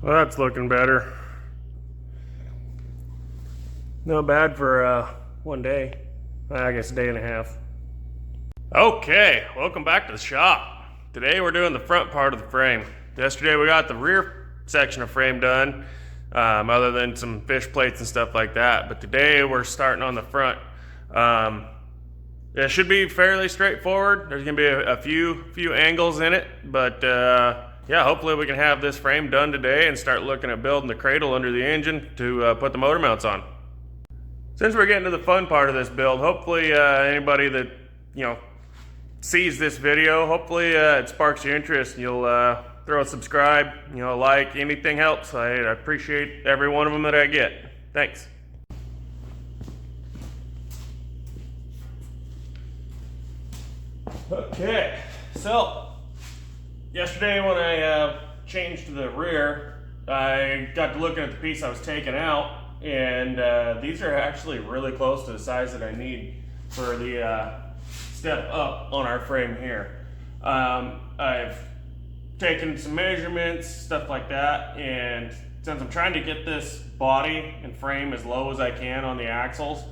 Well, that's looking better. Not bad for one day. I guess a day and a half. Okay, welcome back to the shop. Today we're doing the front part of the frame. Yesterday we got the rear section of frame done, other than some fish plates and stuff like that. But today we're starting on the front. It should be fairly straightforward. There's gonna be a few angles in it, but yeah, hopefully we can have this frame done today and start looking at building the cradle under the engine to put the motor mounts on. Since we're getting to the fun part of this build, hopefully anybody that sees this video, hopefully it sparks your interest and you'll throw a subscribe, like, anything helps. I appreciate every one of them that I get. Thanks. Okay, so yesterday when I changed to the rear, I got to looking at the piece I was taking out, and these are actually really close to the size that I need for the step up on our frame here. I've taken some measurements, stuff like that, and since I'm trying to get this body and frame as low as I can on the axles,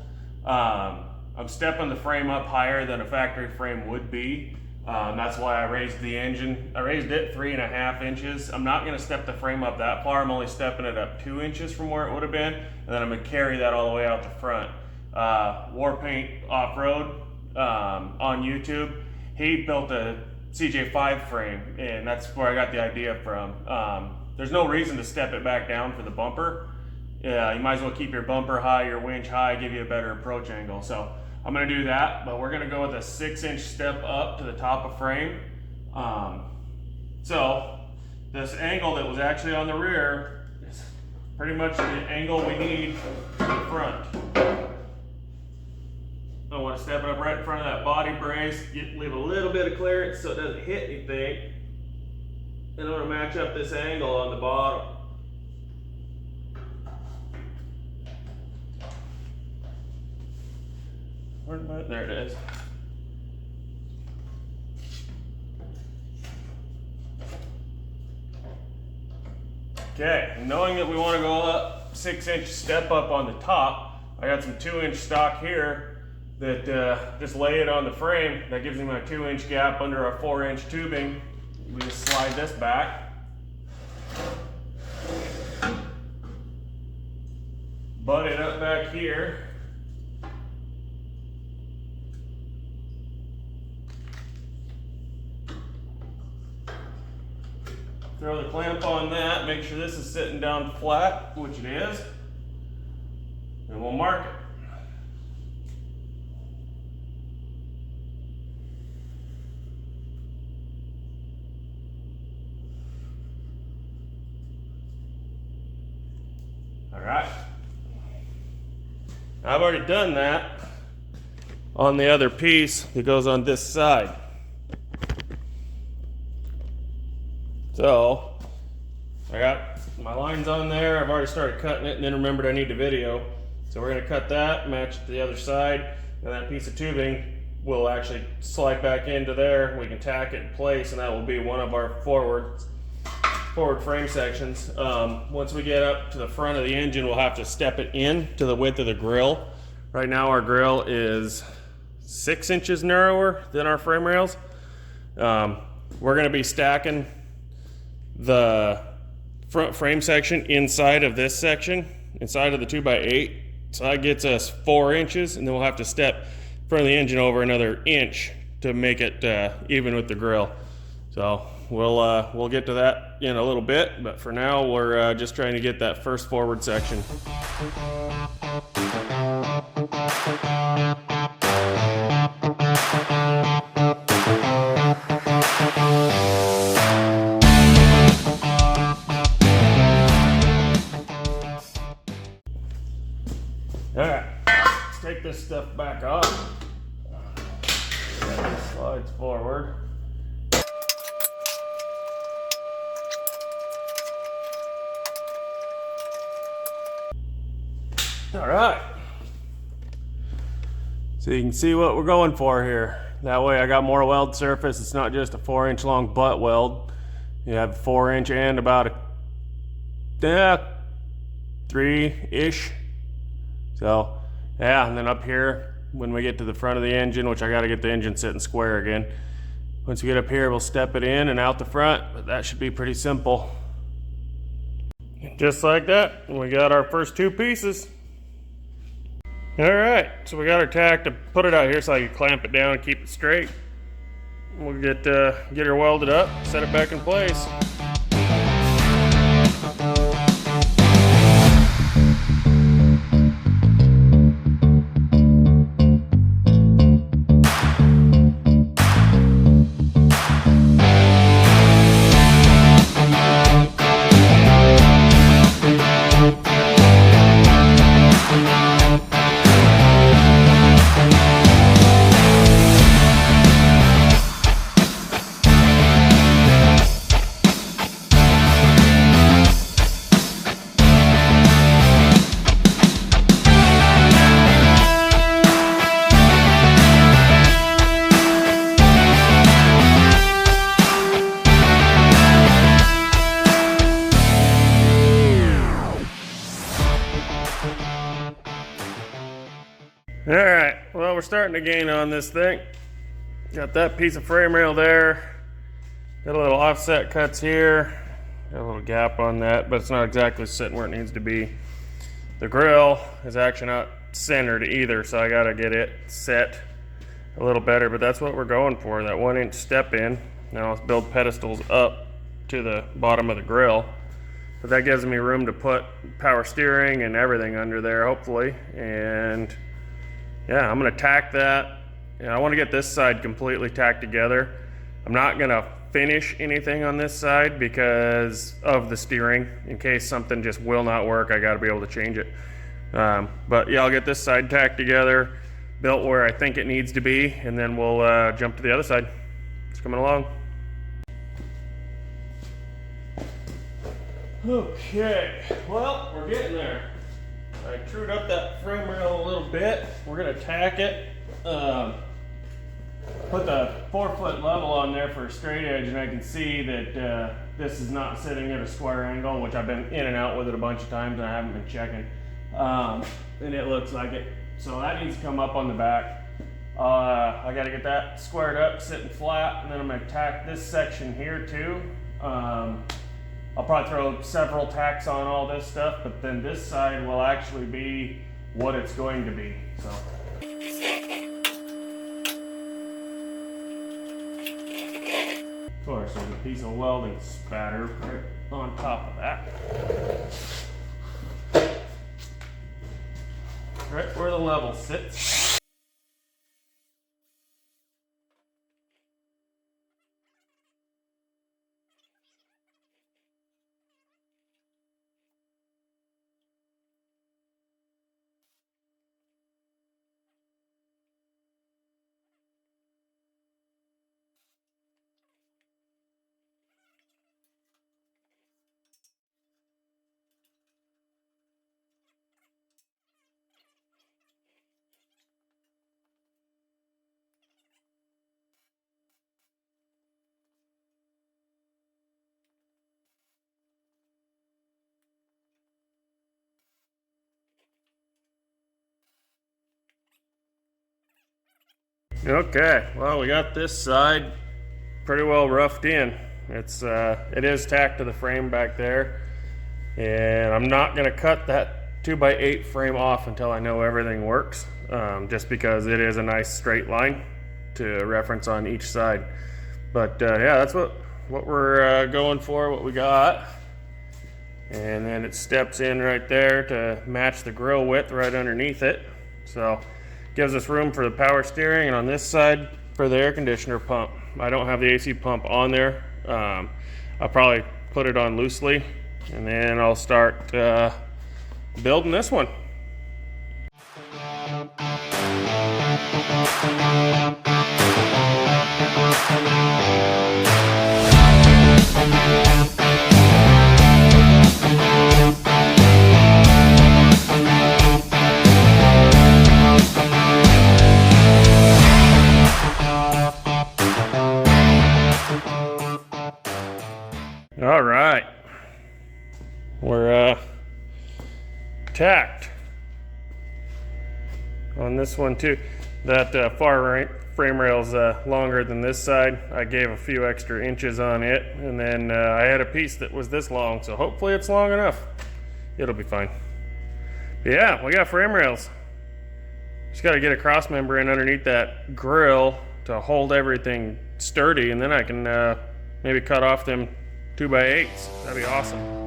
I'm stepping the frame up higher than a factory frame would be. That's why I raised the engine. I raised it 3.5 inches. I'm not gonna step the frame up that far. I'm only stepping it up 2 inches from where it would have been, and then I'm gonna carry that all the way out the front. Warpaint Off-Road on YouTube, he built a CJ5 frame, and that's where I got the idea from. There's no reason to step it back down for the bumper. Yeah, you might as well keep your bumper high, your winch high, give you a better approach angle. So I'm gonna do that, but we're gonna go with a 6-inch step up to the top of frame. So this angle that was actually on the rear is pretty much the angle we need for the front. I want to step it up right in front of that body brace, leave a little bit of clearance so it doesn't hit anything. And I'm gonna match up this angle on the bottom. There it is. Okay, knowing that we want to go up 6-inch step up on the top, I got some 2-inch stock here that just lay it on the frame. That gives me my 2-inch gap under our 4-inch tubing. We just slide this back. Butt it up back here. Throw the clamp on that, make sure this is sitting down flat, which it is, and we'll mark it. All right. I've already done that on the other piece that goes on this side. So I got my lines on there. I've already started cutting it and then remembered I need the video. So we're gonna cut that, match it to the other side, and that piece of tubing will actually slide back into there. We can tack it in place, and that will be one of our forward frame sections. Once we get up to the front of the engine, we'll have to step it in to the width of the grill. Right now our grill is 6 inches narrower than our frame rails. We're gonna be stacking the front frame section inside of this section, inside of the 2x8. So that gets us 4 inches, and then we'll have to step in front of the engine over another inch to make it even with the grill. So we'll get to that in a little bit, but for now we're just trying to get that first forward section. Alright, let's take this stuff back off. That slides forward. Alright. So you can see what we're going for here. That way I got more weld surface. It's not just a 4-inch long butt weld. You have 4-inch and about a 3-ish. So yeah, and then up here when we get to the front of the engine, which I got to get the engine sitting square again. Once we get up here, we'll step it in and out the front, but that should be pretty simple. Just like that, we got our first 2 pieces. All right, so we got our tack to put it out here so I can clamp it down and keep it straight. We'll get her welded up, set it back in place. Alright, well, we're starting to gain on this thing. Got that piece of frame rail there. Got a little offset cuts here. Got a little gap on that, but it's not exactly sitting where it needs to be. The grill is actually not centered either, so I gotta get it set a little better, but that's what we're going for, that 1-inch step in. Now let's build pedestals up to the bottom of the grill. But that gives me room to put power steering and everything under there, hopefully. And yeah, I'm gonna tack that. I wanna get this side completely tacked together. I'm not gonna finish anything on this side because of the steering. In case something just will not work, I gotta be able to change it. But yeah, I'll get this side tacked together, built where I think it needs to be, and then we'll jump to the other side. It's coming along. Okay, well, we're getting there. I trued up that frame rail a little bit. We're gonna tack it. Put the 4-foot level on there for a straight edge, and I can see that this is not sitting at a square angle, which I've been in and out with it a bunch of times and I haven't been checking. And it looks like it. So that needs to come up on the back. I gotta get that squared up, sitting flat, and then I'm gonna tack this section here too. I'll probably throw several tacks on all this stuff, but then this side will actually be what it's going to be. So. Of course, there's a piece of welding spatter right on top of that. Right where the level sits. Okay, well, we got this side pretty well roughed in. It is tacked to the frame back there, and I'm not gonna cut that 2x8 frame off until I know everything works, just because it is a nice straight line to reference on each side. But yeah, that's what we're going for, what we got. And then it steps in right there to match the grill width right underneath it. So gives us room for the power steering, and on this side for the air conditioner pump. I don't have the AC pump on there. I'll probably put it on loosely, and then I'll start building this one. All right, were tacked on this one too. That frame rail's longer than this side. I gave a few extra inches on it, and then I had a piece that was this long, so hopefully it's long enough. It'll be fine. But yeah, we got frame rails. Just got to get a cross member in underneath that grill to hold everything sturdy, and then I can maybe cut off them 2x8s. That'd be awesome.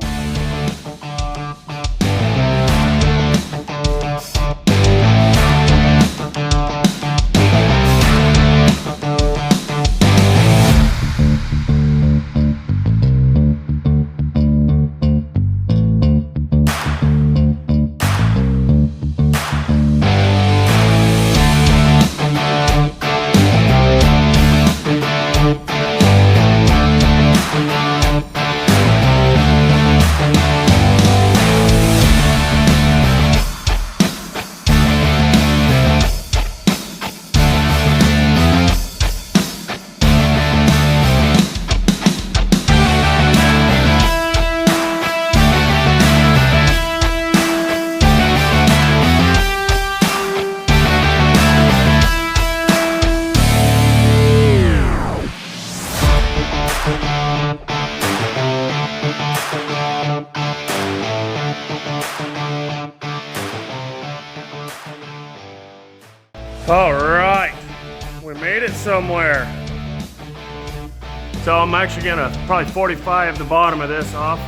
All right, we made it somewhere. So I'm actually gonna probably 45 the bottom of this off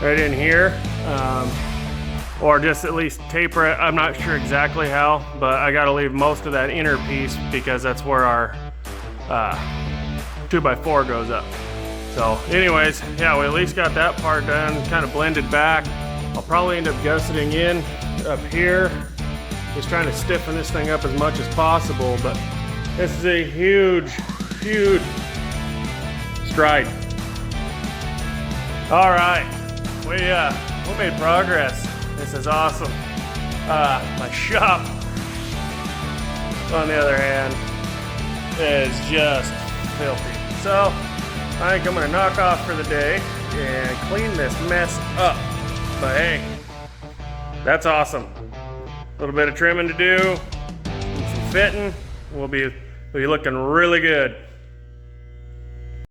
right in here, or just at least taper it. I'm not sure exactly how, but I gotta leave most of that inner piece because that's where our 2x4 goes up. So anyways, yeah, we at least got that part done, kind of blended back. I'll probably end up gusseting in up here. Just trying to stiffen this thing up as much as possible, but this is a huge, huge stride. All right, we made progress. This is awesome. My shop, on the other hand, is just filthy. So I think I'm gonna knock off for the day and clean this mess up. But hey, that's awesome. A little bit of trimming to do, some fitting. We'll be looking really good.